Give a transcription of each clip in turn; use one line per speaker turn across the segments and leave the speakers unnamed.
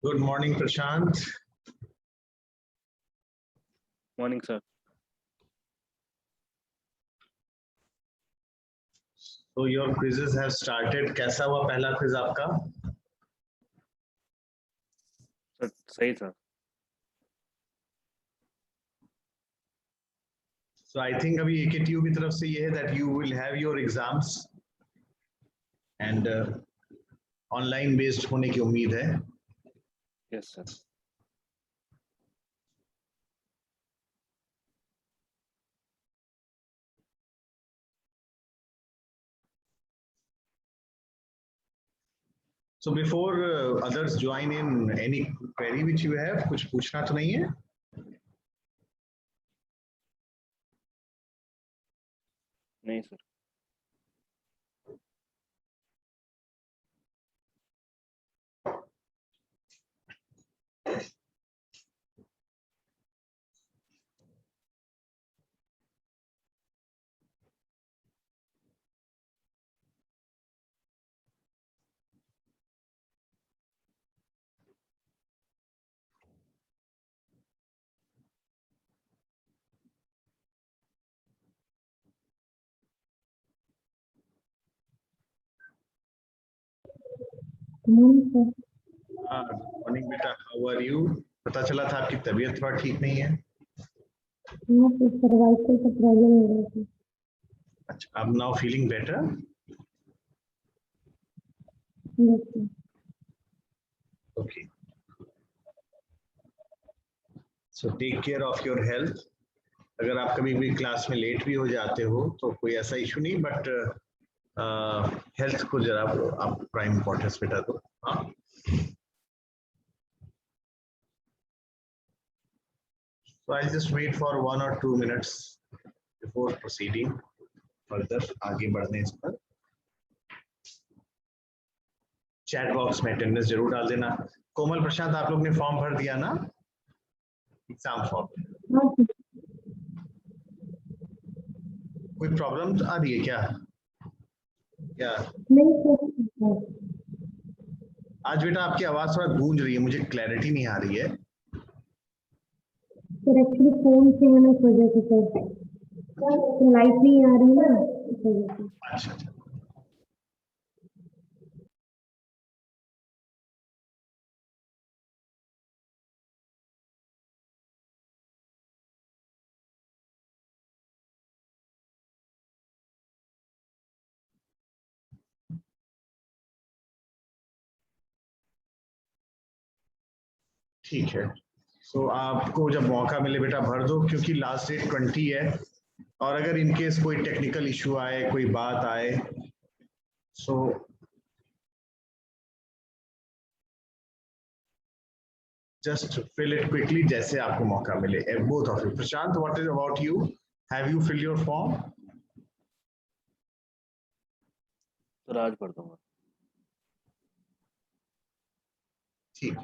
Good morning, Prashant.
Morning, sir.
So your quizzes have started. कैसा हुआ पहला quiz आपका?
Sir, सही sir.
So I think अभी AKTU की तरफ से ये है that you will have your exams and online based होने की उम्मीद है.
Yes, sir.
So before others join in, any query which you have, कुछ पूछना तो नहीं है?
नहीं sir.
हाँ, मॉर्निंग बेटा, हाउ आर यू? पता चला था आपकी तबीयत थोड़ा ठीक नहीं है.
सर्वाइकल का प्रॉब्लम हो रहा था.
अच्छा, अब now feeling better? Okay. So take care of your health. अगर आप कभी भी क्लास में लेट भी हो जाते हो तो कोई ऐसा इशू नहीं, बट हेल्थ को जरा आप प्राइम इम्पोर्टेंस बेटा दो. हाँ. So I'll just wait for 1 or 2 minutes before proceeding further. आगे बढ़ने इस पर चैट बॉक्स में अटेंडेंस जरूर डाल देना. कोमल, प्रशांत, आप लोग ने फॉर्म भर दिया ना, एग्जाम फॉर्म? कोई प्रॉब्लम आ रही है क्या? आज बेटा आपकी आवाज थोड़ा गूंज रही है, मुझे क्लैरिटी नहीं आ रही है.
सर एक्चुअली फोन से मैंने इस वजह से सर लाइट नहीं आ रही ना, इस वजह से.
अच्छा अच्छा. ठीक है. सो आपको जब मौका मिले बेटा भर दो, क्योंकि लास्ट डेट 20 है, और अगर इनकेस कोई टेक्निकल इशू आए, कोई बात आए, so just fill it quickly जैसे आपको मौका मिले. Both of you. Prashant, what is about you? Have you fill your form?
Sir आज भर दूंगा.
ठीक.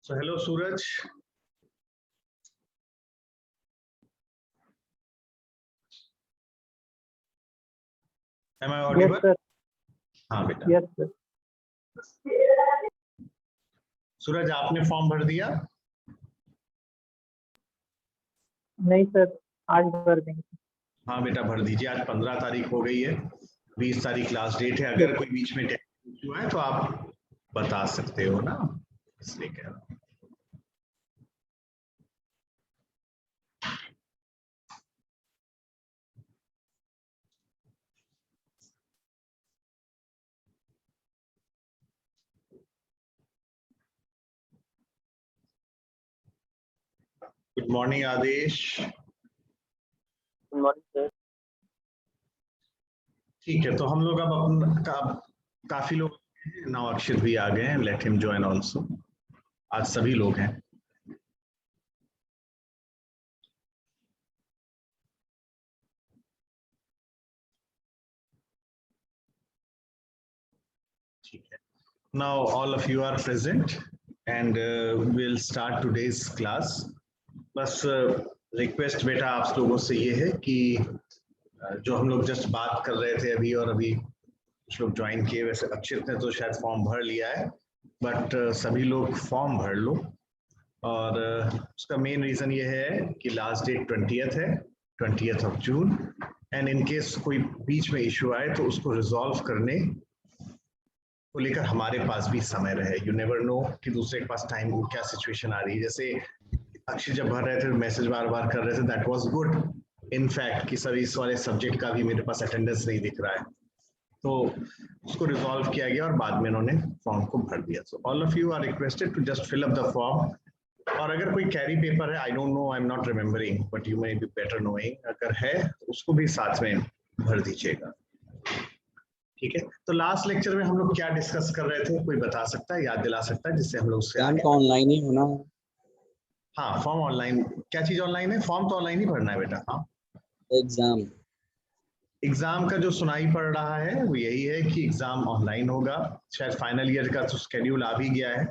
So hello Suraj. Am I audible?
Yes, sir.
हाँ बेटा.
Yes, sir.
सूरज, आपने फॉर्म भर दिया?
नहीं सर, आज भर देंगे.
हाँ बेटा भर दीजिए. आज 15 तारीख हो गई है, 20 तारीख लास्ट डेट है. अगर कोई बीच में टेक्निकल इशू है तो आप बता सकते हो ना, इसलिए कह रहा हूँ. गुड मॉर्निंग आदेश.
Good morning, sir.
ठीक है, तो हम लोग अब अपना काफी लोग नाउ अक्षित भी आ गए हैं, लेट हिम ज्वाइन ऑल्सो। आज सभी लोग हैं। ठीक है, now all of you are present and will start today's class. बस रिक्वेस्ट बेटा आप लोगों से ये है कि जो हम लोग जस्ट बात कर रहे थे अभी, और अभी कुछ लोग ज्वाइन किए, वैसे अक्षित ने तो शायद फॉर्म भर लिया है, बट सभी लोग फॉर्म भर लो। और उसका मेन रीजन ये है कि लास्ट डेट 20th है, 20th of June, and in case कोई बीच में इशू आए तो उसको रिजॉल्व करने को लेकर हमारे पास भी समय रहे। यू नेवर नो कि दूसरे के पास टाइम क्या सिचुएशन आ रही है। जैसे अक्षय जब भर रहे थे, मैसेज बार बार कर रहे थे, दैट वाज गुड इनफैक्ट कि सर इस वाले सब्जेक्ट का भी मेरे पास अटेंडेंस नहीं दिख रहा है, तो उसको रिजॉल्व किया गया और बाद में इन्होंने फॉर्म को भर दिया। So all of you are requested to just fill up the form. और अगर कोई कैरी पेपर है, I don't know, I am not remembering, but you may be better knowing, अगर है उसको भी साथ में भर दीजिएगा। ठीक है, तो लास्ट लेक्चर में हम लोग क्या डिस्कस कर रहे थे, कोई बता सकता है, याद दिला सकता है, जिससे हम लोग उससे आगे।
ऑनलाइन ही होना।
हाँ, फॉर्म ऑनलाइन। क्या चीज ऑनलाइन है? फॉर्म तो ऑनलाइन ही भरना है बेटा। हाँ,
एग्जाम।
एग्जाम का जो सुनाई पड़ रहा है वो यही है कि एग्जाम ऑनलाइन होगा। शायद फाइनल ईयर का तो स्केड्यूल आ भी गया है,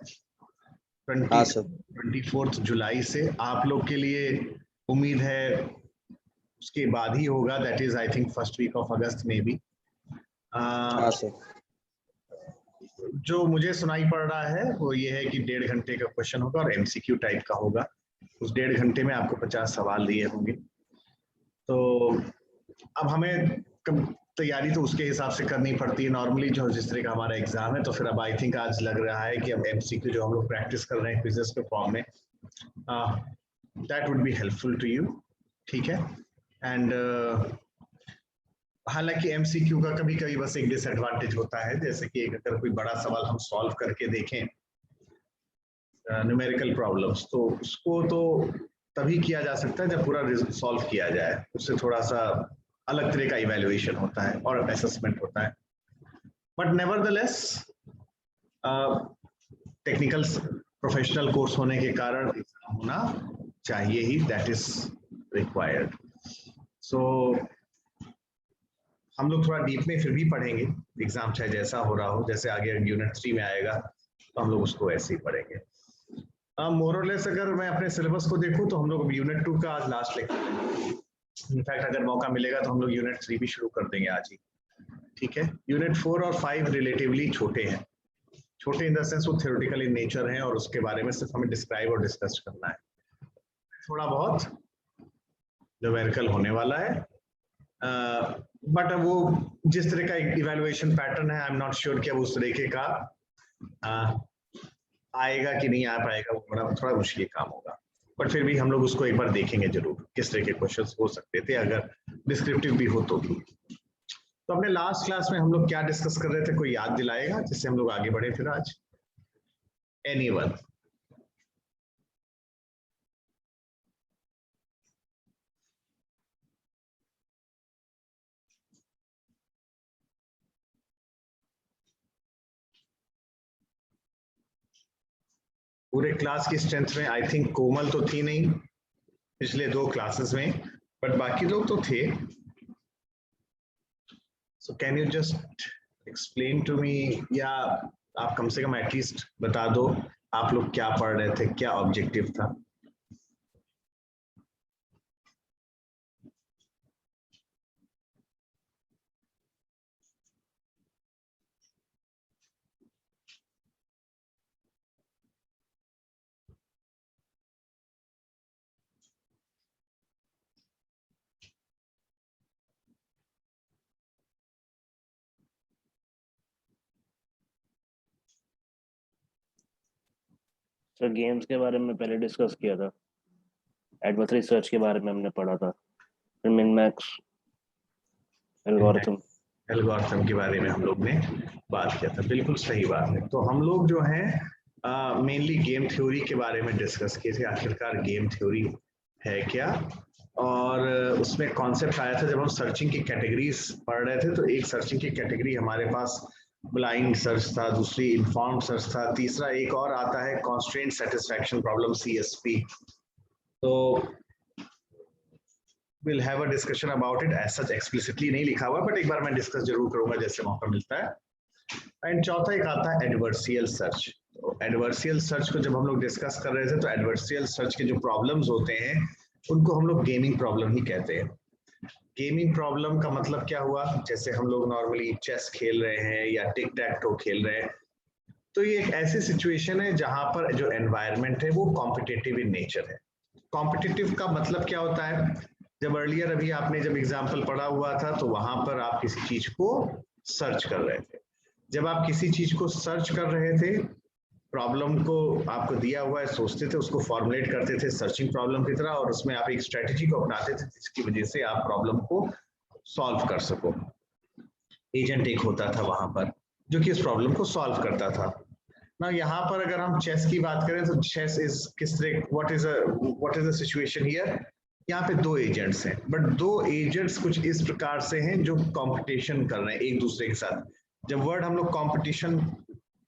24 जुलाई से। आप लोग के लिए उम्मीद है उसके बाद ही होगा, that is I think first week of August में भी। जो मुझे सुनाई पड़ रहा है वो ये है कि 1.5 घंटे का क्वेश्चन होगा और एमसीक्यू टाइप का होगा। उस 1.5 घंटे में आपको 50 सवाल दिए होंगे। तो अब हमें तैयारी तो उसके हिसाब से करनी पड़ती है नॉर्मली, जो जिस तरह का हमारा एग्जाम है। तो फिर अब आई थिंक आज लग रहा है कि अब एमसीक्यू जो हम लोग प्रैक्टिस कर रहे हैं क्विज़ेस के फॉर्म में, that would be helpful to you. ठीक है, एंड हालांकि एमसीक्यू का कभी कभी बस एक डिसएडवांटेज होता है, जैसे कि अगर कोई बड़ा सवाल हम सॉल्व करके देखें, न्यूमेरिकल प्रॉब्लम्स, तो उसको तो तभी किया जा सकता है जब पूरा सॉल्व किया जाए। उससे थोड़ा सा अलग तरह का इवैल्यूएशन होता है और असेसमेंट होता है। But nevertheless technical professional course होने के कारण एग्जाम होना चाहिए ही, दैट इज रिक्वायर्ड। सो हम लोग थोड़ा डीप में फिर भी पढ़ेंगे, एग्जाम चाहे जैसा हो रहा हो। जैसे आगे यूनिट 3 में आएगा तो हम लोग उसको ऐसे ही पढ़ेंगे। मोर और लेस अगर मैं अपने सिलेबस को देखूं तो हम लोग यूनिट 2 का आज लास्ट लेक्चर है। इनफैक्ट अगर मौका मिलेगा तो हम लोग यूनिट 3 भी शुरू कर देंगे आज ही। ठीक है, यूनिट 4 और 5 रिलेटिवली छोटे हैं। छोटे इन द सेंस वो थ्योरेटिकल इन नेचर हैं और उसके बारे में सिर्फ हमें डिस्क्राइब और डिस्कस करना है। थोड़ा बहुत न्यूमेरिकल होने वाला है, बट वो जिस तरह का इवैल्यूएशन पैटर्न है, आई एम नॉट श्योर कि अब उस तरीके का आएगा कि नहीं आ पाएगा, वो बड़ा थोड़ा मुश्किल काम होगा। बट फिर भी हम लोग उसको एक बार देखेंगे जरूर, किस तरह के क्वेश्चंस हो सकते थे अगर डिस्क्रिप्टिव भी हो तो भी। तो अपने लास्ट क्लास में हम लोग क्या डिस्कस कर रहे थे, कोई याद दिलाएगा जिससे हम लोग आगे बढ़े फिर आज? एनीवन? पूरे क्लास की स्ट्रेंथ में आई थिंक कोमल तो थी नहीं पिछले 2 क्लासेस में, बट बाकी लोग तो थे। So can you just explain to me, या आप कम से कम एटलीस्ट बता दो आप लोग क्या पढ़ रहे थे, क्या ऑब्जेक्टिव था?
सर गेम्स के बारे में पहले डिस्कस किया था, एडवर्सरी सर्च के बारे में हमने पढ़ा था, फिर मिन मैक्स,
एल्गोरिथम के बारे में हम लोग ने बात किया था। बिल्कुल सही बात है। तो हम लोग जो है मेनली गेम थ्योरी के बारे में डिस्कस किए थे। आखिरकार गेम थ्योरी है क्या और उसमें कॉन्सेप्ट आया था जब हम सर्चिंग की कैटेगरीज पढ़ रहे थे, तो एक सर्चिंग की कैटेगरी हमारे पास ब्लाइंड सर्च था, दूसरी इन्फॉर्म्ड सर्च था, तीसरा एक और आता है कॉन्स्ट्रेंट सेटिस्फैक्शन प्रॉब्लम CSP। तो we'll have a discussion about it, as such explicitly नहीं लिखा हुआ, बट एक बार मैं डिस्कस जरूर करूंगा जैसे मौका मिलता है। एंड चौथा एक आता है एडवर्सियल सर्च। तो एडवर्सियल सर्च को जब हम लोग डिस्कस कर रहे थे तो एडवर्सियल सर्च के जो प्रॉब्लम्स होते हैं उनको हम लोग गेमिंग प्रॉब्लम ही कहते हैं। गेमिंग प्रॉब्लम का मतलब क्या हुआ, जैसे हम लोग नॉर्मली चेस खेल रहे हैं या टिक टैक टो खेल रहे हैं, तो ये एक ऐसी सिचुएशन है जहां पर जो एनवायरनमेंट है वो कॉम्पिटिटिव इन नेचर है। कॉम्पिटिटिव का मतलब क्या होता है, जब अर्लियर अभी आपने जब एग्जाम्पल पढ़ा हुआ था तो वहां पर आप किसी चीज को सर्च कर रहे थे। जब आप किसी चीज को सर्च कर रहे थे, प्रॉब्लम को आपको दिया हुआ है, सोचते थे, उसको फॉर्मुलेट करते थे सर्चिंग प्रॉब्लम की तरह, और उसमें आप एक स्ट्रेटेजी को अपनाते थे जिसकी वजह से आप प्रॉब्लम को सॉल्व कर सको। एजेंट एक होता था वहां पर जो कि इस प्रॉब्लम को सॉल्व करता था ना। यहाँ पर अगर हम चेस की बात करें तो चेस इज किस तरह, what is the situation here, यहाँ पे दो एजेंट्स हैं, बट दो एजेंट्स कुछ इस प्रकार से हैं जो कंपटीशन कर रहे हैं एक दूसरे के साथ। जब वर्ड हम लोग कंपटीशन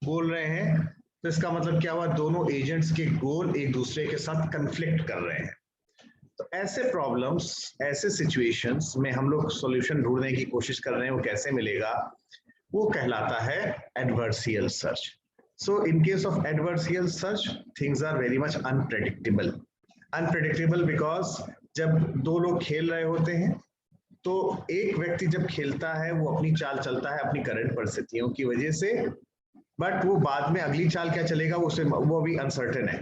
बोल रहे हैं तो इसका मतलब क्या हुआ, दोनों एजेंट्स के गोल एक दूसरे के साथ कन्फ्लिक्ट कर रहे हैं। तो ऐसे प्रॉब्लम्स, ऐसे सिचुएशंस में हम लोग सॉल्यूशन ढूंढने की कोशिश कर रहे हैं, वो कैसे मिलेगा, वो कहलाता है adversarial search. So in case of adversarial search things are very much unpredictable. Unpredictable because जब दो लोग खेल रहे होते हैं तो एक व्यक्ति जब खेलता है वो अपनी चाल चलता है अपनी करंट परिस्थितियों की वजह से, बट वो बाद में अगली चाल क्या चलेगा वो अभी अनसर्टेन है।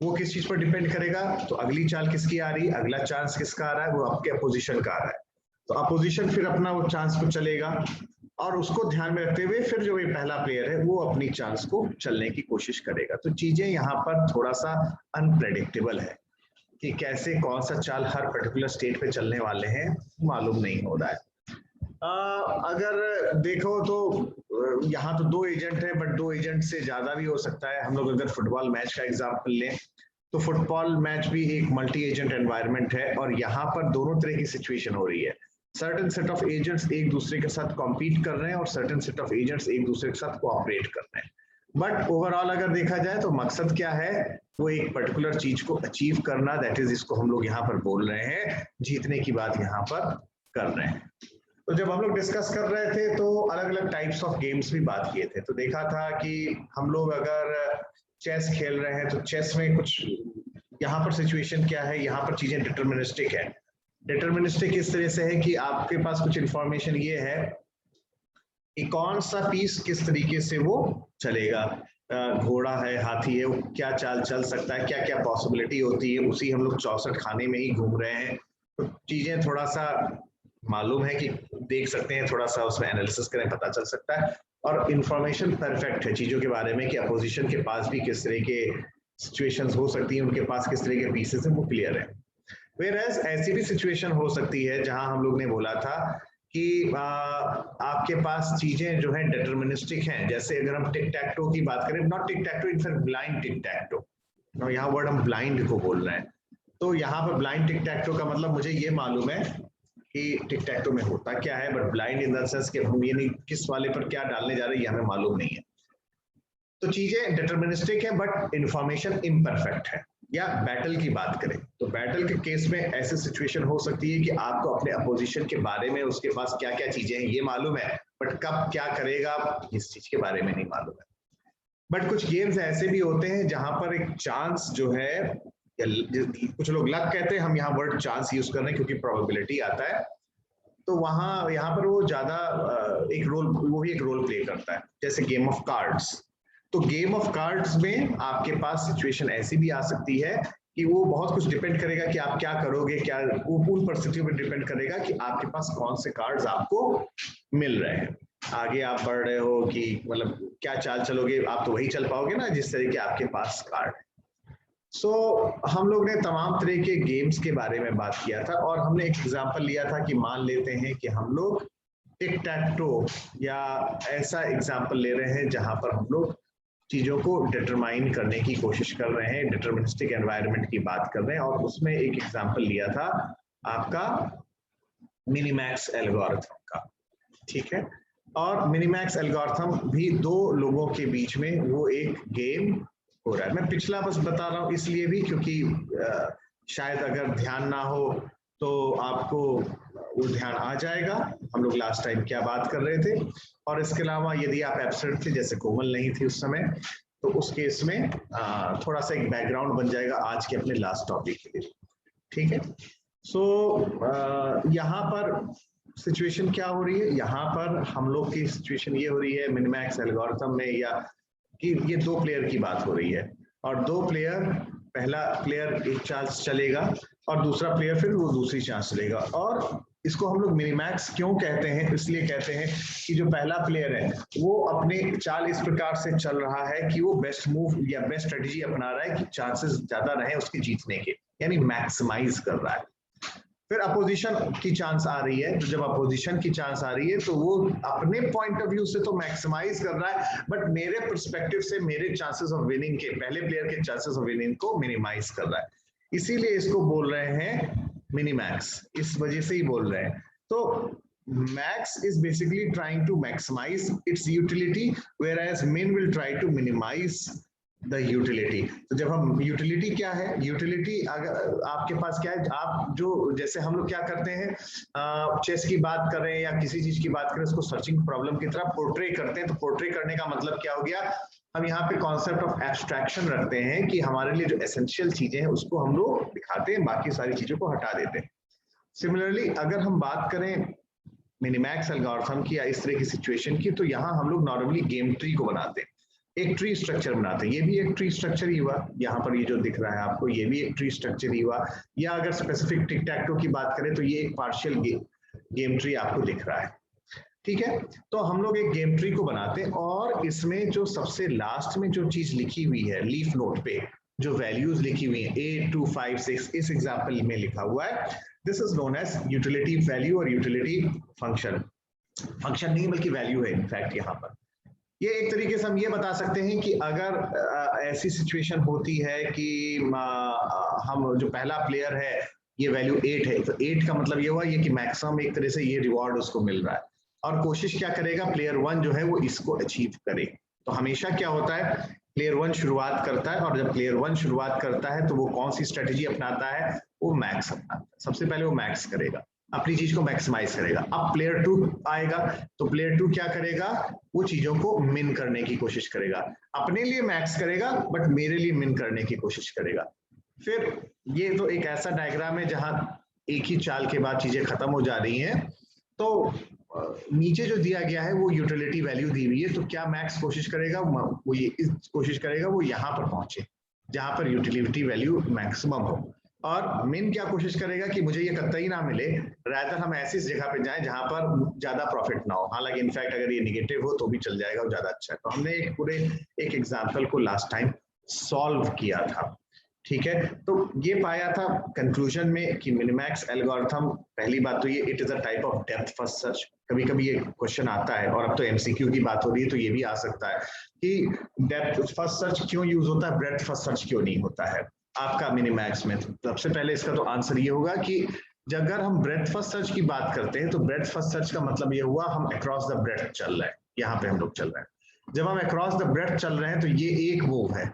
वो किस चीज पर डिपेंड करेगा, तो अगली चाल किसकी आ रही है, अगला चांस किसका आ रहा है, वो आपके अपोजिशन का आ रहा है। तो अपोजिशन फिर अपना वो चांस को चलेगा और उसको ध्यान में रखते हुए फिर जो ये पहला प्लेयर है वो अपनी चांस को चलने की कोशिश करेगा। तो चीजें यहाँ पर थोड़ा सा अनप्रेडिक्टेबल है कि कैसे कौन सा चाल हर पर्टिकुलर स्टेट पे चलने वाले हैं, मालूम नहीं हो रहा है। अगर देखो तो यहाँ तो दो एजेंट है, बट दो एजेंट से ज्यादा भी हो सकता है। हम लोग अगर फुटबॉल मैच का एग्जांपल लें तो फुटबॉल मैच भी एक मल्टी एजेंट एनवायरनमेंट है और यहाँ पर दोनों तरह की सिचुएशन हो रही है। सर्टेन सेट ऑफ एजेंट्स एक दूसरे के साथ कॉम्पीट कर रहे हैं और सर्टेन सेट ऑफ एजेंट्स एक दूसरे के साथ कोऑपरेट कर रहे हैं। बट ओवरऑल अगर देखा जाए तो मकसद क्या है, वो एक पर्टिकुलर चीज को अचीव करना, दैट इज इसको हम लोग यहाँ पर बोल रहे हैं, जीतने की बात यहाँ पर कर रहे हैं। तो जब हम लोग डिस्कस कर रहे थे तो अलग अलग टाइप्स ऑफ गेम्स भी बात किए थे। तो देखा था कि हम लोग अगर चेस खेल रहे हैं तो चेस में कुछ यहाँ पर सिचुएशन क्या है, यहाँ पर चीजें डिटर्मिनिस्टिक है। डिटर्मिनिस्टिक इस तरह से है कि आपके पास कुछ इंफॉर्मेशन ये है कि कौन सा पीस किस तरीके से वो चलेगा, घोड़ा है, हाथी है, वो क्या चाल चल सकता है, क्या क्या पॉसिबिलिटी होती है, उसी हम लोग 64 खाने में ही घूम रहे हैं। तो चीजें थोड़ा सा मालूम है कि देख सकते हैं, थोड़ा सा उसमें एनालिसिस करें पता चल सकता है, और इंफॉर्मेशन परफेक्ट है चीजों के बारे में कि अपोजिशन के पास भी किस तरह के सिचुएशंस हो सकती हैं, उनके पास किस तरह के पीसेस हैं, वो क्लियर है। Whereas ऐसी भी सिचुएशन हो सकती है जहां हम लोग ने बोला था कि आपके पास चीजें जो है डिटर्मिनिस्टिक हैं। जैसे अगर हम टिक टैक टो की बात करें, not tick tech to, in fact blind tick tech to, यहाँ वर्ड हम ब्लाइंड को बोल रहे हैं। तो यहाँ पर ब्लाइंड टिक टैक टो का मतलब मुझे ये मालूम है कि टिक टैक टो में होता क्या है, but blind in the sense कि हम ये नहीं किस वाले पर क्या डालने जा रहे हैं ये हमें मालूम नहीं है। तो चीजें डिटर्मिनिस्टिक है बट इंफॉर्मेशन इम्परफेक्ट है। या बैटल की बात करें तो बैटल के केस में ऐसी सिचुएशन हो सकती है कि आपको अपने अपोजिशन के बारे में उसके पास क्या क्या चीजें हैं ये मालूम है, बट कब क्या करेगा इस चीज के बारे में नहीं मालूम है। बट कुछ गेम्स ऐसे भी होते हैं जहां पर एक चांस जो है, कुछ लोग लक कहते हैं, हम यहाँ वर्ड चांस यूज कर रहे हैं क्योंकि प्रोबेबिलिटी आता है, तो वहां यहाँ पर वो ज्यादा एक रोल, वो भी एक रोल प्ले करता है। जैसे गेम ऑफ कार्ड्स, तो गेम ऑफ कार्ड्स में आपके पास सिचुएशन ऐसी भी आ सकती है कि वो बहुत कुछ डिपेंड करेगा कि आप क्या करोगे, क्या वो पूर्ण परिस्थितियों पर डिपेंड करेगा कि आपके पास कौन से कार्ड्स आपको मिल रहे हैं। आगे आप बढ़ रहे हो कि मतलब क्या चाल चलोगे, आप तो वही चल पाओगे ना जिस तरह के आपके पास कार्ड है। सो हम लोग ने तमाम तरह के गेम्स के बारे में बात किया था और हमने एक एग्जांपल लिया था कि मान लेते हैं कि हम लोग टिक टैक टो या ऐसा एग्जांपल ले रहे हैं जहां पर हम लोग चीजों को डिटरमाइन करने की कोशिश कर रहे हैं, डिटर्मिनिस्टिक एनवायरनमेंट की बात कर रहे हैं, और उसमें एक एग्जांपल लिया था आपका मिनीमैक्स एल्गोरिथम का, ठीक है। और मिनीमैक्स एल्गोरिथम भी दो लोगों के बीच में वो एक गेम हो रहा है। मैं पिछला बस बता रहा हूँ इसलिए भी क्योंकि शायद अगर ध्यान ना हो तो आपको वो ध्यान आ जाएगा हम लोग लास्ट टाइम क्या बात कर रहे थे। और इसके अलावा यदि आप एब्सेंट थे, जैसे कोमल नहीं थी उस समय, तो उस केस में थोड़ा सा एक बैकग्राउंड बन जाएगा आज के अपने लास्ट टॉपिक के लिए, ठीक है। सो यहाँ पर सिचुएशन क्या हो रही है, यहाँ पर हम लोग की सिचुएशन ये हो रही है मिनिमैक्स एल्गोरिथम में, या कि ये दो प्लेयर की बात हो रही है और दो प्लेयर, पहला प्लेयर एक चांस चलेगा और दूसरा प्लेयर फिर वो दूसरी चांस चलेगा। और इसको हम लोग मिनिमैक्स क्यों कहते हैं, इसलिए कहते हैं कि जो पहला प्लेयर है वो अपने चाल इस प्रकार से चल रहा है कि वो बेस्ट मूव या बेस्ट स्ट्रेटजी अपना रहा है कि चांसेस ज्यादा रहे उसके जीतने के, यानी मैक्सिमाइज कर रहा है। फिर अपोजिशन की चांस आ रही है, तो जब अपोजिशन की चांस आ रही है तो वो अपने पॉइंट ऑफ व्यू से तो मैक्सिमाइज कर रहा है, बट मेरे पर्सपेक्टिव से मेरे चांसेस ऑफ विनिंग के, पहले प्लेयर के चांसेस ऑफ विनिंग को मिनिमाइज कर रहा है। इसीलिए इसको बोल रहे हैं मिनिमैक्स, इस वजह से ही बोल रहे हैं। तो Max is basically trying to maximise its utility, whereas Min will try to minimise the utility. तो जब हम यूटिलिटी क्या है, यूटिलिटी अगर आपके पास क्या है, आप जो जैसे हम लोग क्या करते हैं, चेस की बात करें या किसी चीज की बात करें, उसको सर्चिंग प्रॉब्लम की तरह पोर्ट्रे करते हैं। तो पोर्ट्रे करने का मतलब क्या हो गया, हम यहाँ पे कॉन्सेप्ट ऑफ एब्स्ट्रैक्शन रखते हैं कि हमारे लिए जो एसेंशियल चीजें हैं उसको हम लोग दिखाते हैं, बाकी सारी चीजों को हटा देते हैं। सिमिलरली अगर हम बात करें मिनिमैक्स एल्गोरिथम की या इस तरह की सिचुएशन की, तो यहाँ हम लोग नॉर्मली गेम ट्री को बनाते हैं, एक ट्री स्ट्रक्चर बनाते हैं। ये भी एक ट्री स्ट्रक्चर ही हुआ, यहाँ पर ये जो दिख रहा है आपको, ये भी एक ट्री स्ट्रक्चर ही हुआ। या अगर स्पेसिफिक टिक टैक टो की बात करें तो ये एक पार्शियल गेम ट्री आपको दिख रहा है, ठीक है। तो हम लोग एक गेम ट्री को बनाते हैं और इसमें जो सबसे लास्ट में जो चीज लिखी हुई है लीफ नोट पे, जो वैल्यूज लिखी हुई है 8, 2, 5, 6 इस एग्जाम्पल में लिखा हुआ है, this is known as utility value और यूटिलिटी फंक्शन। फंक्शन नहीं बल्कि वैल्यू है इनफैक्ट यहाँ पर। ये एक तरीके से हम ये बता सकते हैं कि अगर ऐसी सिचुएशन होती है कि हम जो पहला प्लेयर है ये वैल्यू 8 है, तो 8 का मतलब ये हुआ ये कि मैक्सिमम एक तरह से ये रिवॉर्ड उसको मिल रहा है, और कोशिश क्या करेगा प्लेयर 1 जो है वो इसको अचीव करे। तो हमेशा क्या होता है, प्लेयर 1 शुरुआत करता है, और जब प्लेयर 1 शुरुआत करता है तो वो कौन सी स्ट्रेटेजी अपनाता है, वो मैक्स अपनाता है। सबसे पहले वो मैक्स करेगा, अपनी चीज को मैक्सिमाइज करेगा। अब प्लेयर 2 आएगा तो प्लेयर 2 क्या करेगा, वो चीजों को मिन करने की कोशिश करेगा, अपने लिए मैक्स करेगा बट मेरे लिए मिन करने की कोशिश करेगा। फिर ये तो एक ऐसा डायग्राम है जहां एक ही चाल के बाद चीजें खत्म हो जा रही हैं। तो नीचे जो दिया गया है वो यूटिलिटी वैल्यू दी हुई है, तो क्या मैक्स कोशिश करेगा, वो ये कोशिश करेगा वो यहाँ पर पहुंचे जहां पर यूटिलिटी वैल्यू मैक्सिमम हो, और मिन क्या कोशिश करेगा कि मुझे ये कतई ना मिले, रादर हम ऐसी जगह पे जाएं जहां पर ज्यादा प्रॉफिट ना हो। हालांकि इनफैक्ट अगर ये निगेटिव हो तो भी चल जाएगा और ज्यादा अच्छा है। तो हमने एक पूरे एक एग्जांपल को लास्ट टाइम सॉल्व किया था, ठीक है। तो ये पाया था कंक्लूजन में कि मिनिमैक्स एल्गोरिथम, पहली बात तो ये it is a type of depth first search. कभी कभी ये क्वेश्चन आता है, और अब तो एमसीक्यू की बात हो रही है तो ये भी आ सकता है कि डेप्थ फर्स्ट सर्च क्यों यूज होता है, ब्रेड्थ फर्स्ट सर्च क्यों नहीं होता है आपका मिनिमैक्स में। सबसे पहले इसका तो आंसर ये होगा कि अगर हम ब्रेड्थ फर्स्ट सर्च की बात करते हैं तो ब्रेड्थ फर्स्ट सर्च का मतलब ये हुआ हम अक्रॉस द ब्रेड्थ चल रहे हैं, यहाँ पे हम लोग चल रहे हैं। जब हम अक्रॉस द ब्रेड्थ चल रहे हैं तो ये एक मूव है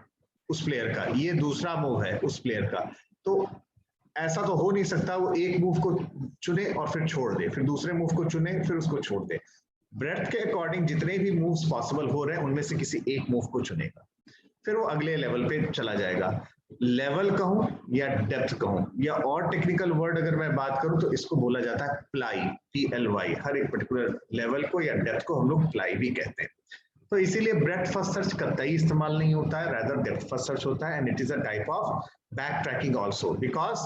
उस प्लेयर का, ये दूसरा मूव है उस प्लेयर का, तो ऐसा तो हो नहीं सकता वो एक मूव को चुने और फिर छोड़ दे, फिर दूसरे मूव को चुने फिर उसको छोड़ दे। ब्रेड्थ के अकॉर्डिंग जितने भी मूव्स पॉसिबल हो रहे हैं उनमें से किसी एक मूव को चुनेगा, फिर वो अगले लेवल पे चला जाएगा। लेवल कहूं या डेप्थ कहूं या और टेक्निकल वर्ड अगर मैं बात करूं तो इसको बोला जाता है प्लाई, PLY। हर एक पर्टिकुलर लेवल को या डेप्थ को हम लोग प्लाई भी कहते हैं। तो इसीलिए ब्रेड्थ फर्स्ट सर्च कतई इस्तेमाल नहीं होता है, रादर डेप्थ फर्स्ट सर्च होता है, and it is a type of back tracking also, because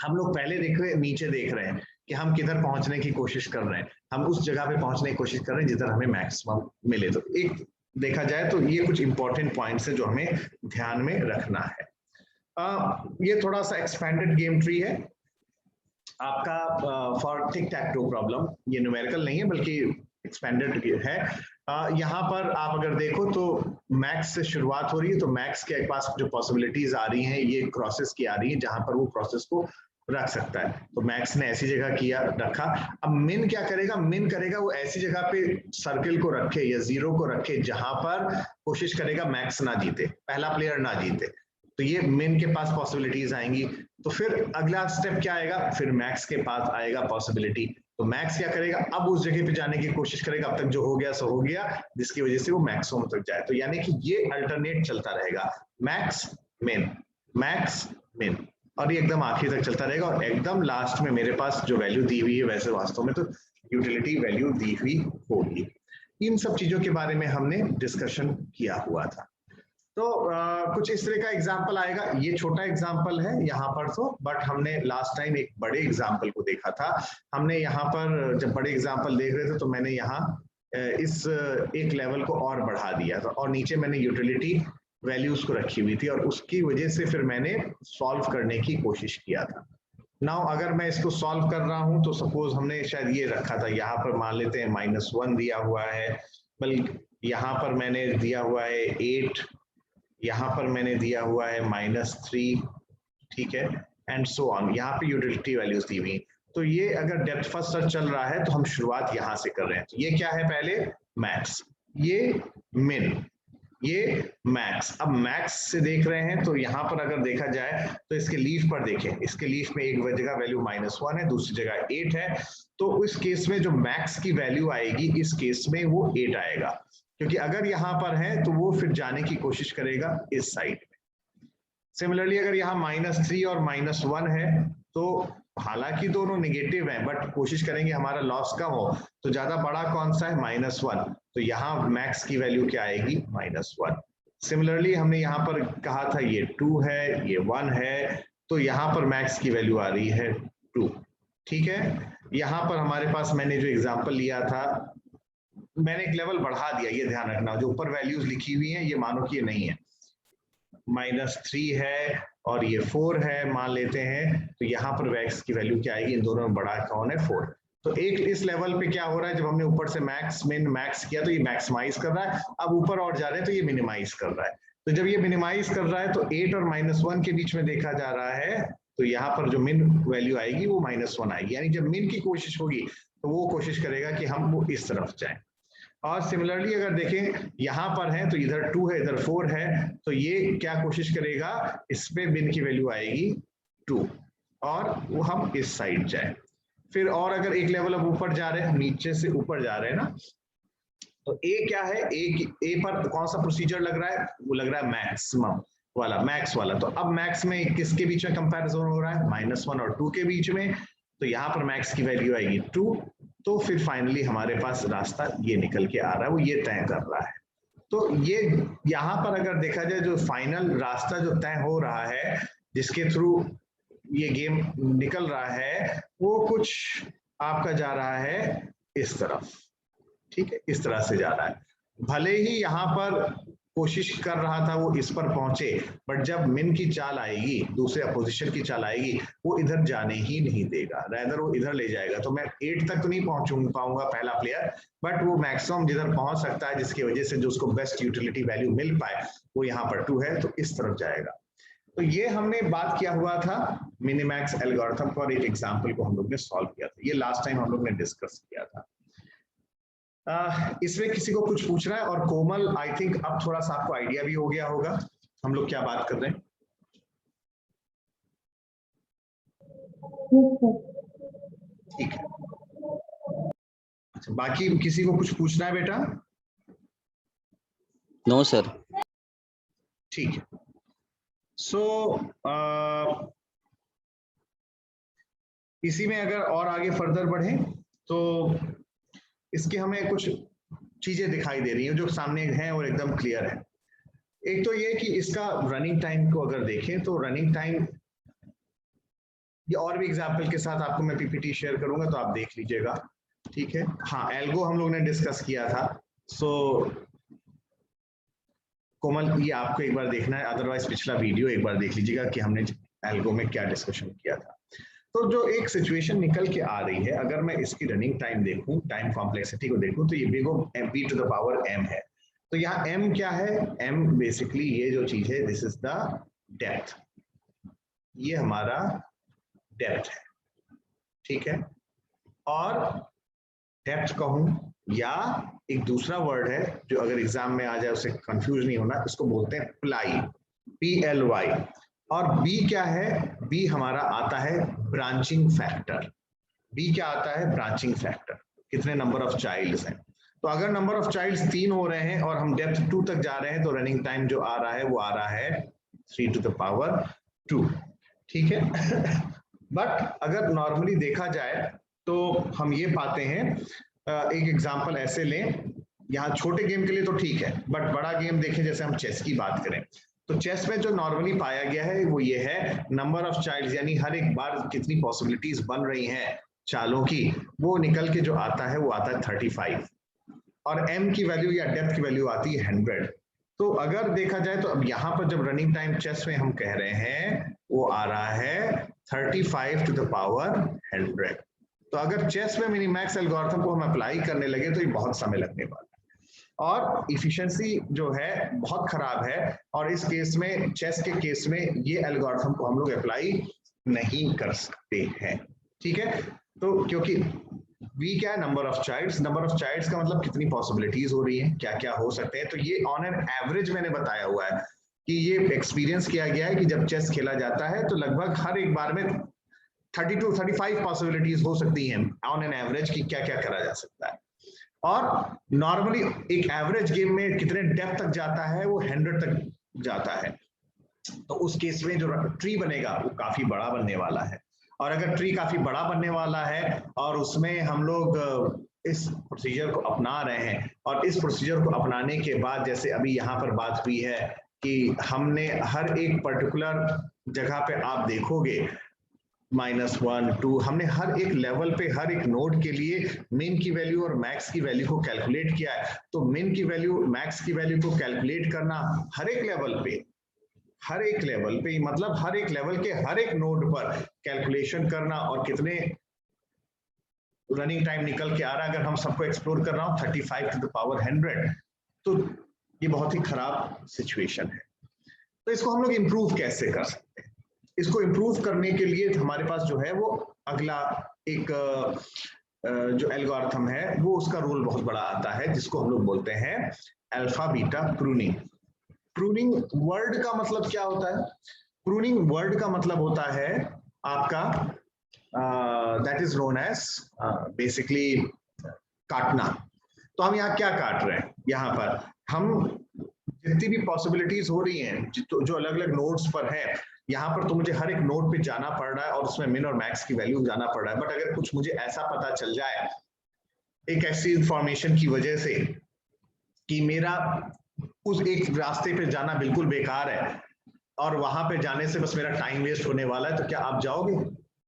हम लोग पहले देख रहे हैं, नीचे देख रहे हैं कि हम किधर पहुंचने की कोशिश कर रहे हैं, हम उस जगह पे पहुंचने की कोशिश कर रहे हैं जिधर हमें मैक्सिमम मिले। तो एक देखा जाए तो ये कुछ इंपॉर्टेंट पॉइंट्स है जो हमें ध्यान में रखना है। ये थोड़ा सा एक्सपेंडेड गेम ट्री है आपका for tick tech to problem. ये न्यूमेरिकल नहीं है बल्कि एक्सपेंडेड है। यहाँ पर आप अगर देखो तो मैक्स से शुरुआत हो रही है, तो मैक्स के पास जो पॉसिबिलिटीज आ रही हैं ये क्रॉसेस की आ रही है, जहां पर वो प्रोसेस को रख सकता है। तो मैक्स ने ऐसी जगह किया रखा। अब मिन क्या करेगा, मिन करेगा वो ऐसी जगह पे सर्किल को रखे या जीरो को रखे जहां पर कोशिश करेगा मैक्स ना जीते, पहला प्लेयर ना जीते। तो ये मिन के पास पॉसिबिलिटीज आएंगी। तो फिर अगला स्टेप क्या आएगा, फिर मैक्स के पास आएगा पॉसिबिलिटी। तो मैक्स क्या करेगा, अब उस जगह पे जाने की कोशिश करेगा, अब तक जो हो गया सो हो गया, जिसकी वजह से वो मैक्सिमम तक जाए। तो यानी कि ये अल्टरनेट चलता रहेगा, मैक्स मिन, मैक्स मिन, और ये एकदम आखिर तक चलता रहेगा। और एकदम लास्ट में मेरे पास जो वैल्यू दी हुई है, वैसे वास्तव में तो यूटिलिटी वैल्यू दी हुई होगी। इन सब चीजों के बारे में हमने डिस्कशन किया हुआ था। तो कुछ इस तरह का एग्जाम्पल आएगा। ये छोटा एग्जाम्पल है यहाँ पर तो, बट हमने लास्ट टाइम एक बड़े एग्जाम्पल को देखा था। हमने यहाँ पर जब बड़े एग्जाम्पल देख रहे थे तो मैंने यहाँ इस एक लेवल को और बढ़ा दिया था, और नीचे मैंने यूटिलिटी वैल्यूज को रखी हुई थी, और उसकी वजह से फिर मैंने सॉल्व करने की कोशिश किया था। नाउ अगर मैं इसको सॉल्व कर रहा हूं तो सपोज हमने शायद ये रखा था, यहाँ पर मान लेते हैं -1 दिया हुआ है, बल्कि यहाँ पर मैंने दिया हुआ है 8, यहाँ पर मैंने दिया हुआ है -3, ठीक है, एंड सो ऑन। यहाँ पे यूटिलिटी वैल्यूज दी हुई। तो ये अगर डेप्थ फर्स्ट सर्च चल रहा है तो हम शुरुआत यहाँ से कर रहे हैं। तो ये क्या है, पहले मैक्स, ये मिन, ये मैक्स। अब मैक्स से देख रहे हैं तो यहाँ पर अगर देखा जाए तो इसके लीफ पर देखें, इसके लीफ में एक जगह वैल्यू -1 है, दूसरी जगह 8 है। तो इस केस में जो मैक्स की वैल्यू आएगी, इस केस में वो 8 आएगा, क्योंकि अगर यहाँ पर है तो वो फिर जाने की कोशिश करेगा इस साइड में। सिमिलरली अगर यहाँ -3 और -1 है तो हालांकि दोनों नेगेटिव हैं, बट कोशिश करेंगे हमारा लॉस कम हो। तो ज्यादा बड़ा कौन सा है, -1, तो यहाँ मैक्स की वैल्यू क्या आएगी, -1। सिमिलरली हमने यहाँ पर कहा था ये 2 है, ये 1 है, तो यहाँ पर मैक्स की वैल्यू आ रही है 2, ठीक है। यहाँ पर हमारे पास मैंने जो एग्जाम्पल लिया था, मैंने एक लेवल बढ़ा दिया, ये ध्यान रखना, जो ऊपर वैल्यूज लिखी हुई हैं ये मानो कि ये नहीं है, -3 है और ये 4 है मान लेते हैं। तो यहाँ पर मैक्स की वैल्यू क्या आएगी, इन दोनों में बड़ा कौन है, 4। तो एक इस लेवल पे क्या हो रहा है, जब हमने ऊपर से मैक्स मिन मैक्स किया तो ये मैक्सिमाइज कर रहा है, अब ऊपर और जा रहे हैं तो ये मिनिमाइज कर रहा है। तो जब ये मिनिमाइज कर रहा है तो 8 और -1 के बीच में देखा जा रहा है, तो यहाँ पर जो मिन वैल्यू आएगी वो -1 आएगी। यानी जब मिन की कोशिश होगी तो वो कोशिश करेगा कि हम वो इस तरफ जाएं। और सिमिलरली अगर देखें यहाँ पर है तो इधर 2 है, इधर 4 है, तो ये क्या कोशिश करेगा, इसमें मिन की वैल्यू आएगी 2, और वो हम इस साइड जाए। फिर और अगर एक लेवल अब ऊपर जा रहे हैं, नीचे से ऊपर जा रहे हैं ना, तो ए क्या है, ए पर कौन सा प्रोसीजर लग रहा है, वो लग रहा है मैक्सिमम वाला, मैक्स वाला। तो अब मैक्स में किसके बीच में कंपैरिजन हो रहा है, -1 और 2 के बीच में। तो यहाँ पर मैक्स की वैल्यू आएगी 2। तो फिर फाइनली हमारे पास रास्ता ये निकल के आ रहा है, वो ये तय कर रहा है। तो ये यहाँ पर अगर देखा जाए जो फाइनल रास्ता जो तय हो रहा है, जिसके थ्रू ये गेम निकल रहा है, वो कुछ आपका जा रहा है इस तरफ, ठीक है, इस तरह से जा रहा है। भले ही यहाँ पर कोशिश कर रहा था वो इस पर पहुंचे, बट जब मिन की चाल आएगी, दूसरे अपोजिशन की चाल आएगी, वो इधर जाने ही नहीं देगा, रैदर वो इधर ले जाएगा। तो मैं 8 तक तो नहीं पहुंच पाऊंगा पहला प्लेयर, बट वो मैक्सिमम जिधर पहुंच सकता है, जिसकी वजह से जो उसको बेस्ट यूटिलिटी वैल्यू मिल पाए, वो यहाँ पर 2 है, तो इस तरफ जाएगा। तो ये हमने बात किया हुआ था मिनिमैक्स एल्गोरिथम पर, एक एग्जाम्पल को हम लोग ने सॉल्व किया था, ये लास्ट टाइम हम लोग ने डिस्कस किया था। इसमें किसी को कुछ पूछना है? और कोमल, आई थिंक अब थोड़ा सा आपको आइडिया भी हो गया होगा हम लोग क्या बात कर रहे हैं। ठीक है, अच्छा, बाकी किसी को कुछ पूछना है बेटा?
No sir.
ठीक है, सो इसी में अगर और आगे फर्दर बढ़े तो इसके हमें कुछ चीजें दिखाई दे रही हैं जो सामने हैं और एकदम क्लियर है। एक तो ये कि इसका रनिंग टाइम को अगर देखें तो रनिंग टाइम, ये और भी एग्जाम्पल के साथ आपको मैं पीपीटी शेयर करूंगा तो आप देख लीजिएगा, ठीक है। हाँ, एल्गो हम लोग ने डिस्कस किया था। सो कोमल, ये आपको एक बार देखना है, अदरवाइज पिछला वीडियो एक बार देख लीजिएगा कि हमने एल्गो में क्या डिस्कशन किया था। तो जो एक सिचुएशन निकल के आ रही है, अगर मैं इसकी रनिंग टाइम देखूं, टाइम कॉम्प्लेक्सिटी को देखूं, तो ये big O b to the power m है। तो यहाँ m क्या है, m बेसिकली ये जो चीज है, दिस इज द डेप्थ, ये हमारा डेप्थ है, ठीक है। और डेप्थ कहूं या एक दूसरा वर्ड है जो अगर एग्जाम में आ जाए उसे कंफ्यूज नहीं होना, इसको बोलते हैं प्लाई, PLY। और बी क्या है? बी हमारा आता है ब्रांचिंग फैक्टर। बी क्या आता है? ब्रांचिंग फैक्टर, कितने नंबर ऑफ चाइल्ड्स हैं। तो अगर नंबर ऑफ चाइल्ड्स 3 हो रहे हैं और हम डेप्थ 2 तक जा रहे हैं तो रनिंग टाइम जो आ रहा है वो आ रहा है 3 to the power 2, ठीक है। बट अगर नॉर्मली देखा जाए तो हम ये पाते हैं, एक एग्जांपल ऐसे लें, यहाँ छोटे गेम के लिए तो ठीक है, बट बड़ा गेम देखें, जैसे हम चेस की बात करें तो चेस में जो नॉर्मली पाया गया है वो ये है नंबर ऑफ चाइल्ड्स, यानी हर एक बार कितनी पॉसिबिलिटीज बन रही हैं चालों की, वो निकल के जो आता है वो आता है 35। और m की वैल्यू या डेप्थ की वैल्यू आती है 100। तो अगर देखा जाए तो अब यहाँ पर जब रनिंग टाइम चेस में हम कह रहे हैं वो आ रहा है 35 to the power 100। तो अगर चेस में मिनीमैक्स एल्गोरिथम को हम अप्लाई करने लगे तो ये बहुत समय लगने वाला है और इफिशिएंसी जो है बहुत खराब है। और इस केस में, चेस के केस में, ये एल्गोरिथम को हम लोग अप्लाई नहीं कर सकते हैं, ठीक है। तो क्योंकि वी क्या है? Number of childs. Number of childs का मतलब कितनी पॉसिबिलिटीज हो रही हैं, क्या क्या हो सकते हैं। तो ये ऑन एन एवरेज मैंने बताया हुआ है कि ये एक्सपीरियंस किया गया है कि जब चेस खेला जाता है तो लगभग हर एक बार में 30 to 35 पॉसिबिलिटीज हो सकती हैं ऑन एन एवरेज कि क्या क्या करा जा सकता है। और नॉर्मली एक एवरेज गेम में कितने डेप्थ तक जाता है? वो 100 तक जाता है। तो उस केस में जो ट्री बनेगा वो काफी बड़ा बनने वाला है। और अगर ट्री काफी बड़ा बनने वाला है और उसमें हम लोग इस प्रोसीजर को अपना रहे हैं और इस प्रोसीजर को अपनाने के बाद, जैसे अभी यहाँ पर बात हुई है कि हमने हर एक पर्टिकुलर जगह पे आप देखोगे -1, 2, हमने हर एक लेवल पे हर एक नोड के लिए मिन की वैल्यू और मैक्स की वैल्यू को कैलकुलेट किया है। तो मिन की वैल्यू, मैक्स की वैल्यू को कैलकुलेट करना हर एक लेवल पे, हर एक लेवल पे मतलब हर एक लेवल के हर एक नोड पर कैलकुलेशन करना और कितने रनिंग टाइम निकल के आ रहा है, अगर हम सबको एक्सप्लोर कर रहा हूं 35 to the power 100, तो ये बहुत ही खराब सिचुएशन है। तो इसको हम लोग इम्प्रूव कैसे कर सकते हैं? इसको इम्प्रूव करने के लिए हमारे पास जो है वो अगला एक जो एल्गोरिथम है वो उसका रोल बहुत बड़ा आता है, जिसको हम लोग बोलते हैं alpha beta pruning. Pruning word का मतलब क्या होता है? प्रूनिंग वर्ड का मतलब होता है आपका that is known as basically काटना। तो हम यहाँ क्या काट रहे हैं? यहाँ पर हम जितनी भी पॉसिबिलिटीज हो रही हैं जो अलग अलग नोड्स पर है, यहाँ पर तो मुझे हर एक नोड पे जाना पड़ रहा है और उसमें मिन और मैक्स की वैल्यू जाना पड़ रहा है। बट अगर कुछ मुझे ऐसा पता चल जाए एक ऐसी इंफॉर्मेशन की वजह से कि मेरा उस एक रास्ते पे जाना बिल्कुल बेकार है और वहां पे जाने से बस मेरा टाइम वेस्ट होने वाला है, तो क्या आप जाओगे?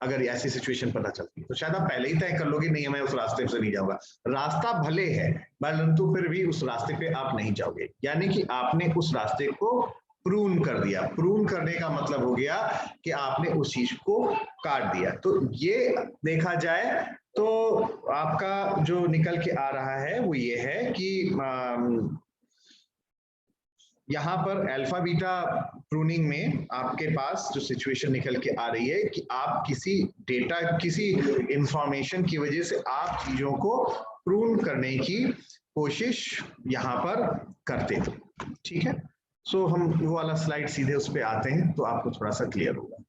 अगर ऐसी सिचुएशन पता चलती है तो शायद आप पहले ही तय कर लोगे, नहीं मैं उस रास्ते से नहीं जाऊंगा। रास्ता भले है परंतु फिर भी उस रास्ते पे आप नहीं जाओगे, यानी कि आपने उस रास्ते को प्रून कर दिया। प्रून करने का मतलब हो गया कि आपने उस चीज को काट दिया। तो ये देखा जाए तो आपका जो निकल के आ रहा है वो ये है कि यहाँ पर अल्फा बीटा प्रूनिंग में आपके पास जो सिचुएशन निकल के आ रही है कि आप किसी डेटा, किसी इंफॉर्मेशन की वजह से आप चीजों को प्रून करने की कोशिश यहाँ पर करते थे, ठीक है। सो हम वो वाला स्लाइड सीधे उस पर आते हैं तो आपको थोड़ा सा क्लियर होगा।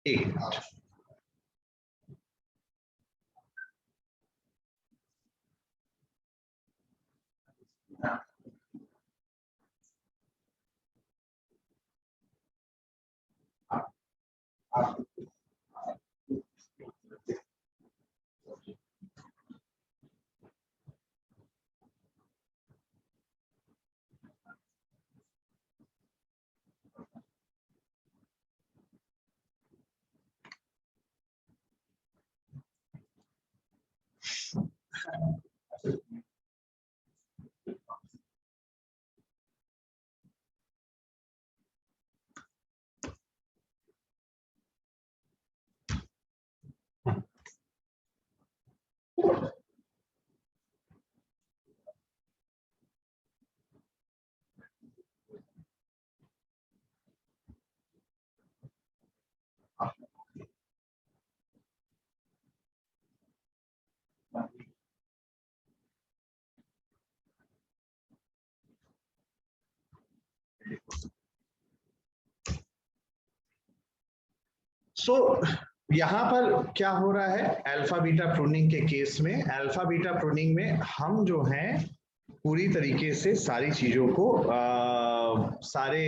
एक मिनट, यहां पर क्या हो रहा है, अल्फा बीटा प्रूनिंग के केस में, अल्फा बीटा प्रूनिंग में हम जो हैं पूरी तरीके से सारी चीजों को सारे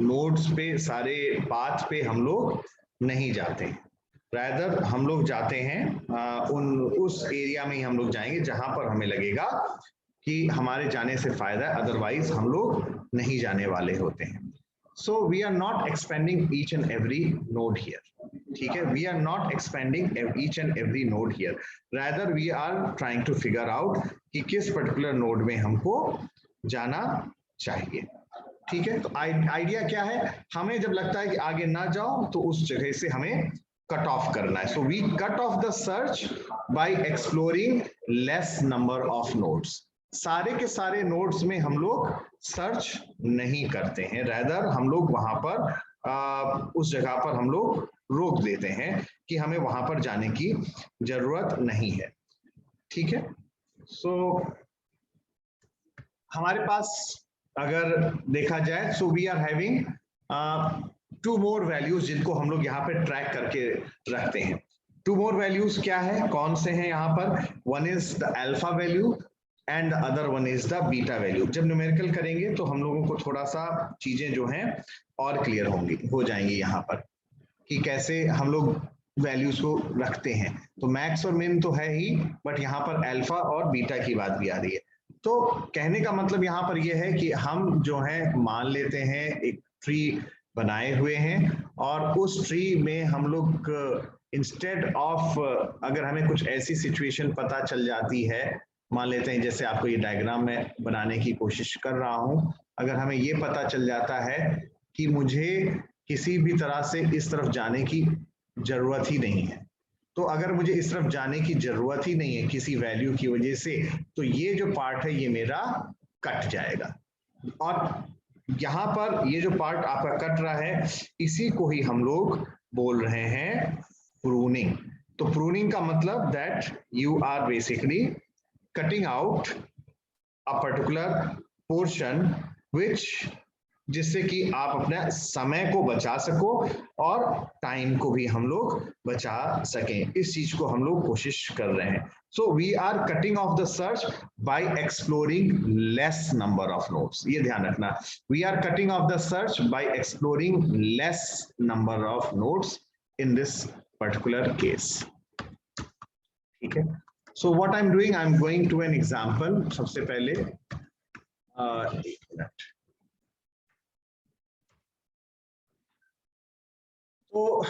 नोड्स पे, सारे पाथ पे हम लोग नहीं जाते हैं। रादर हम लोग जाते हैं उस एरिया में ही हम लोग जाएंगे जहां पर हमें लगेगा कि हमारे जाने से फायदा है, अदरवाइज हम लोग नहीं जाने वाले होते हैं। So we are not expanding each and every node here. ठीक है, we are not expanding each and every node here. Rather we are trying to figure out कि किस particular node में हमको जाना चाहिए। ठीक है, तो आइडिया क्या है, हमें जब लगता है कि आगे ना जाओ तो उस जगह से हमें कट ऑफ करना है। So we cut off the search by exploring less number of nodes. सारे के सारे नोड्स में हम लोग सर्च नहीं करते हैं, रैदर हम लोग वहां पर उस जगह पर हम लोग रोक देते हैं कि हमें वहां पर जाने की जरूरत नहीं है। ठीक है, सो हमारे पास अगर देखा जाए, so we are having 2 more values जिनको हम लोग यहाँ पे ट्रैक करके रखते हैं। 2 more वैल्यूज क्या है, कौन से हैं यहाँ पर, one is the alpha value and other one is the beta value. जब न्यूमेरिकल करेंगे तो हम लोगों को थोड़ा सा चीजें जो हैं और क्लियर होंगी, हो जाएंगी यहाँ पर कि कैसे हम लोग वैल्यूज को रखते हैं। तो मैक्स और मिन तो है ही, बट यहाँ पर अल्फा और बीटा की बात भी आ रही है। तो कहने का मतलब यहाँ पर यह है कि हम जो है मान लेते हैं एक ट्री बनाए हुए हैं और उस ट्री में हम लोग इंस्टेड ऑफ, अगर हमें कुछ ऐसी सिचुएशन पता चल जाती है, मान लेते हैं जैसे आपको ये डायग्राम में बनाने की कोशिश कर रहा हूं, अगर हमें ये पता चल जाता है कि मुझे किसी भी तरह से इस तरफ जाने की जरूरत ही नहीं है, तो अगर मुझे इस तरफ जाने की जरूरत ही नहीं है किसी वैल्यू की वजह से, तो ये जो पार्ट है ये मेरा कट जाएगा। और यहाँ पर ये जो पार्ट आपका कट रहा है, इसी को ही हम लोग बोल रहे हैं प्रूनिंग। तो प्रूनिंग का मतलब that you are basically cutting out a particular portion which, जिससे कि आप अपने समय को बचा सको और टाइम को भी हम लोग बचा सकें, इस चीज को हम लोग कोशिश कर रहे हैं। So we are cutting off the search by exploring less number of nodes, ये ध्यान रखना, we are cutting off the search by exploring less number of nodes in this particular case. ठीक है, so what I'm doing, I'm going to an example। सबसे पहले एक minute, तो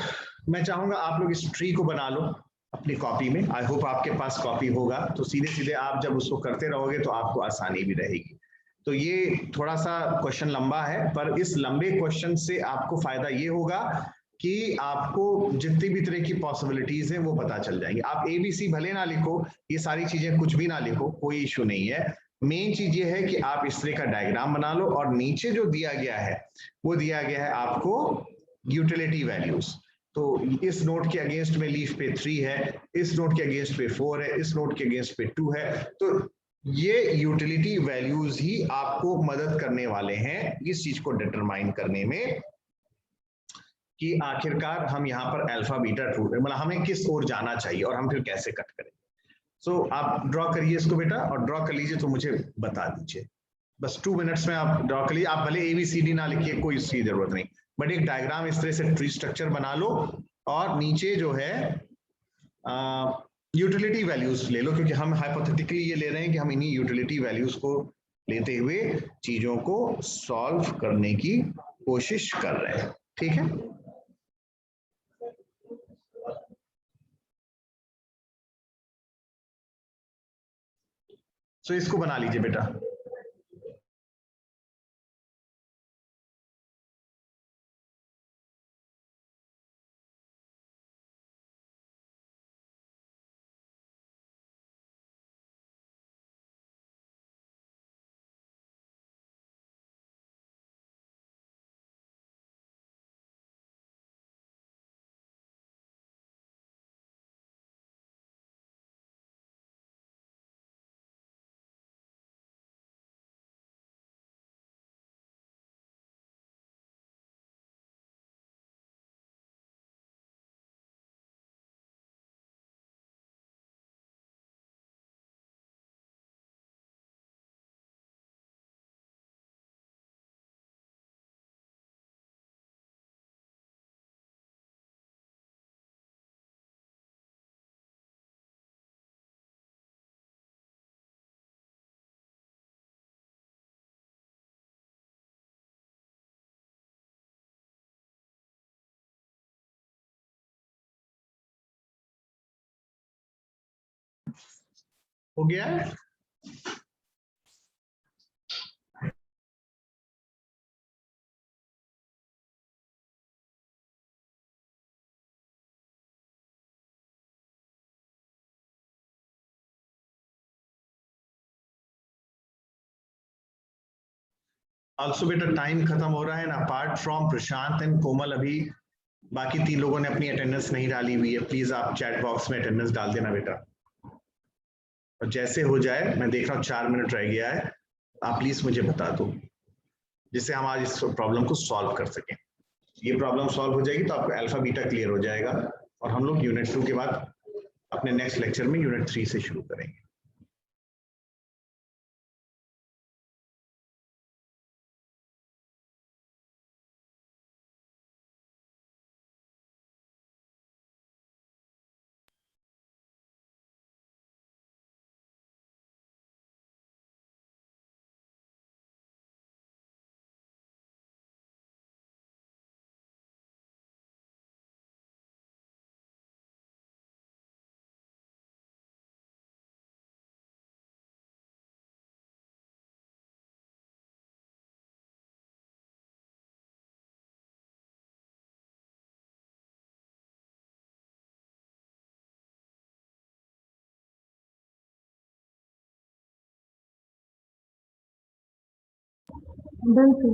मैं चाहूंगा आप लोग इस ट्री को बना लो अपनी कॉपी में। आई होप आपके पास कॉपी होगा, तो सीधे सीधे आप जब उसको करते रहोगे तो आपको आसानी भी रहेगी। तो ये थोड़ा सा क्वेश्चन लंबा है, पर इस लंबे क्वेश्चन से आपको फायदा ये होगा कि आपको जितनी भी तरह की पॉसिबिलिटीज है वो पता चल जाएंगी। आप ABC भले ना लिखो, ये सारी चीजें कुछ भी ना लिखो, कोई इश्यू नहीं है। मेन चीज ये है कि आप इस तरह का डायग्राम बना लो और नीचे जो दिया गया है वो दिया गया है आपको यूटिलिटी वैल्यूज। तो इस नोड के अगेंस्ट में लीफ पे 3 है, इस नोड के अगेंस्ट पे 4 है, इस नोड के अगेंस्ट पे 2 है। तो ये यूटिलिटी वैल्यूज ही आपको मदद करने वाले हैं इस चीज को डिटरमाइन करने में कि आखिरकार हम यहाँ पर अल्फा बीटा ट्रू, मतलब हमें किस ओर जाना चाहिए और हम फिर कैसे कट करें। सो आप ड्रॉ करिए इसको बेटा, और ड्रॉ कर लीजिए तो मुझे बता दीजिए, बस 2 मिनट्स में आप ड्रॉ कर लीजिए। आप भले ABCD ना लिखिए, कोई इसकी जरूरत नहीं, बट एक डायग्राम इस तरह से ट्री स्ट्रक्चर बना लो और नीचे जो है यूटिलिटी वैल्यूज ले लो, क्योंकि हम हाइपोथेटिकली ये ले रहे हैं कि हम इन्हीं यूटिलिटी वैल्यूज को लेते हुए चीजों को सॉल्व करने की कोशिश कर रहे हैं। ठीक है, तो इसको बना लीजिए बेटा। हो गया है? ऑल्सो बेटा टाइम खत्म हो रहा है ना, अपार्ट फ्रॉम प्रशांत एंड कोमल अभी बाकी 3 लोगों ने अपनी अटेंडेंस नहीं डाली हुई है, प्लीज आप चैट बॉक्स में अटेंडेंस डाल देना बेटा। और जैसे हो जाए, मैं देख रहा हूँ 4 मिनट रह गया है, आप प्लीज मुझे बता दो जिससे हम आज इस प्रॉब्लम को सॉल्व कर सकें। ये प्रॉब्लम सॉल्व हो जाएगी तो आपको अल्फा बीटा क्लियर हो जाएगा और हम लोग यूनिट 2 के बाद अपने नेक्स्ट लेक्चर में यूनिट 3 से शुरू करेंगे।
Done sir.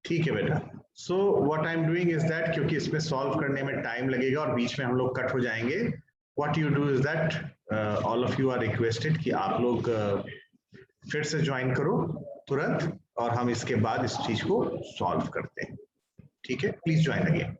ठीक है बेटा। So what I am doing is that, क्योंकि इसमें सॉल्व करने में टाइम लगेगा और बीच में हम लोग कट हो जाएंगे, what you do is that all of you are requested कि आप लोग फिर से ज्वाइन करो तुरंत और हम इसके बाद इस चीज को सॉल्व करते हैं। ठीक है, प्लीज ज्वाइन अगेन।